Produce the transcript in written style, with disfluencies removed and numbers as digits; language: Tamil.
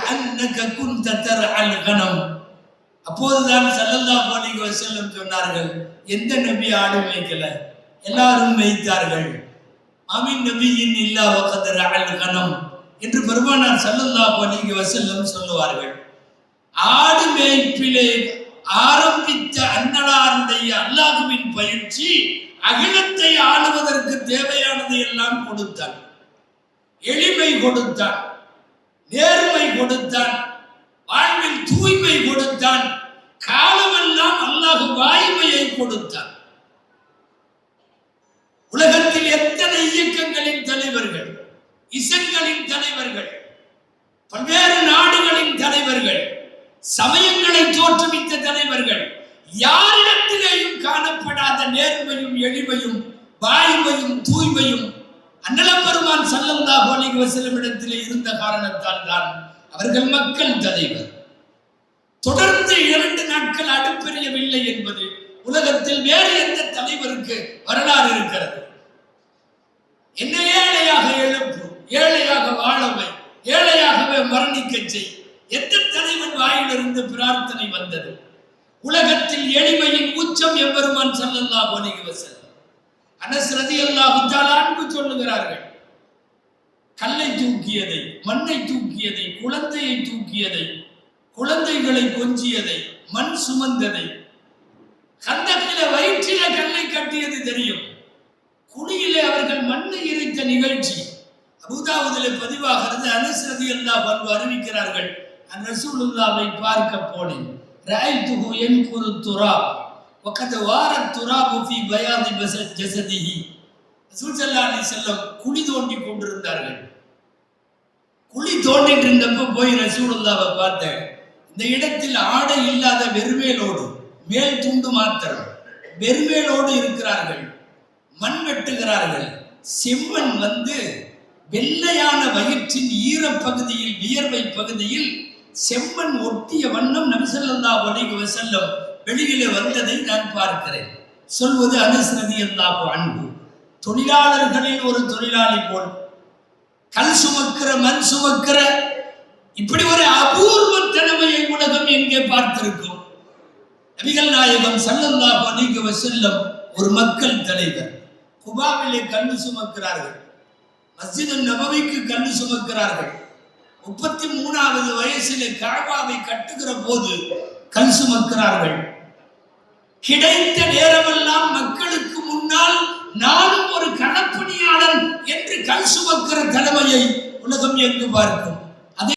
கஅன்னக குன்த தர்அல் கனம். அப்போதுதான் ஸல்லல்லாஹு அலைஹி வஸல்லம் சொன்னார்கள், எந்த நபி ஆடு மேய்க்கல, எல்லாரும் மேய்த்தார்கள். அமின் நபியின் இல்லா வகத் ரஅல் கனம் என்று பெருமானார் ஸல்லல்லாஹு அலைஹி வஸல்லம் சொல்லுவார்கள். ஆடு மேய்ப்பிலே ஆரம்பித்த அன்னலாருடைய அல்லாஹ்வின் பயிற்சி அகிலத்தை ஆளுவதற்கு தேவையானதை எல்லாம் கொடுத்தான். எளிமை கொடுத்தான், நேர்மை கொடுத்தான், வாழ்வில் தூய்மை கொடுத்தான், காலமெல்லாம் அல்லாஹ் வாய்மையை கொடுத்தான். உலகத்தில் எத்தனை இயக்கங்களின் தலைவர்கள், இசங்களின் தலைவர்கள், பல்வேறு நாடுகளின் தலைவர்கள், சமயங்களை தோற்றுவித்த தலைவர்கள், யாரிடத்திலேயும் காணப்படாத நேர்மையும் எளிமையும் வாய்மையும் தூய்மையும் அன்னலம் பெருமான் ஸல்லல்லாஹு அலைஹி வஸல்லம் இடத்திலே இருந்த காரணத்தால் தான் அவர்கள் மக்கள் தலைவர். தொடர்ந்து 2 நாட்கள் அடுப்பெரியவில்லை என்பது உலகத்தில் வேறு எந்த தலைவருக்கு வரலாறு இருக்கிறது? என்ன ஏழையாக எழுப்பு, ஏழையாக வாழவை, ஏழையாகவே மரணிக்க செய், எந்த தலைவன் வாயிலிருந்து பிரார்த்தனை வந்தது? உலகத்தில் எளிமையின் உச்சம் எம்பெருமான் ஸல்லல்லாஹு அலைஹி வஸல்லம். அனஸ் ரலியல்லாஹு தஆலா அன்ஹு சொல்லுகிறார்கள், கல்லை தூக்கியதை, மண்ணை தூக்கியதை, குழந்தையை தூக்கியதை, குழந்தைகளை கொஞ்சியதை, மண் சுமந்ததை, கந்தக்கில வயிற்றில கல்லை கட்டியது தெரியும். குழியிலே அவர்கள் மண்ணை இறைத்த நிகழ்ச்சி அபூதாவுதிலே பதிவாகிறது. அனஸ் ரலியல்லாஹு அன்ஹு அறிவிக்கிறார்கள், ரசூலுல்லாஹ்வை பார்க்க போனேன். ரஅய்துஹு யன்குரு துராப் வகத் வாரத் துராபு ஃபீ பயாதி ஜஸதிஹி. ரசூல் ஸல்லல்லாஹு அலைஹி வஸல்லம் குழி தோண்டி கொண்டிருந்தார்கள். குழி தோண்டிட்டு இருந்தப்போ போய் ரசூலுல்லாஹ்வை பார்த்தேன். இந்த இடத்தில் ஆடை இல்லாத வெறுமேலோடு, மேல் துண்டு மாத்திரம் வெறுமேலோடு இருக்கிறார்கள். மண் வெட்டுகிறார்கள். செம்மண் வந்து வெள்ளையான வயிற்றின் ஈரப்பகுதியில், வியர்வை பகுதியில் செம்மண் ஒட்டிய வண்ணம் நபி ஸல்லல்லாஹு அலைஹி வஸல்லம் வெளியிலே வந்ததை நான் பார்க்கிறேன். சொல்வது அனஸ் ரலியல்லாஹு அன்ஹு. தொழிலாளர்களில் ஒரு தொழிலாளி போல் கல் சுமக்கிற, மண் சுமக்கிற, இப்படி ஒரு அபூர்வ திறமையை உலகம் எங்கே பார்த்திருக்கும்? நபிகள் நாயகம் ஸல்லல்லாஹு அலைஹி வஸல்லம் ஒரு மக்கள் தலைவர். குபாவிலே கல் சுமக்கிறார்கள், மஸ்ஜிது நபவிக்கு கல் சுமக்கிறார்கள். 33வது வயசிலே கஅபாவை கட்டுகிற போது கல் சுமக்கிறார்கள். கிடைத்த நேரமெல்லாம் மக்களுக்கு முன்னால் நானும் ஒரு களப்பணியாளன் என்று கல் சுமக்கிற தலைமையை உலகம் எங்கு பார்க்கும்?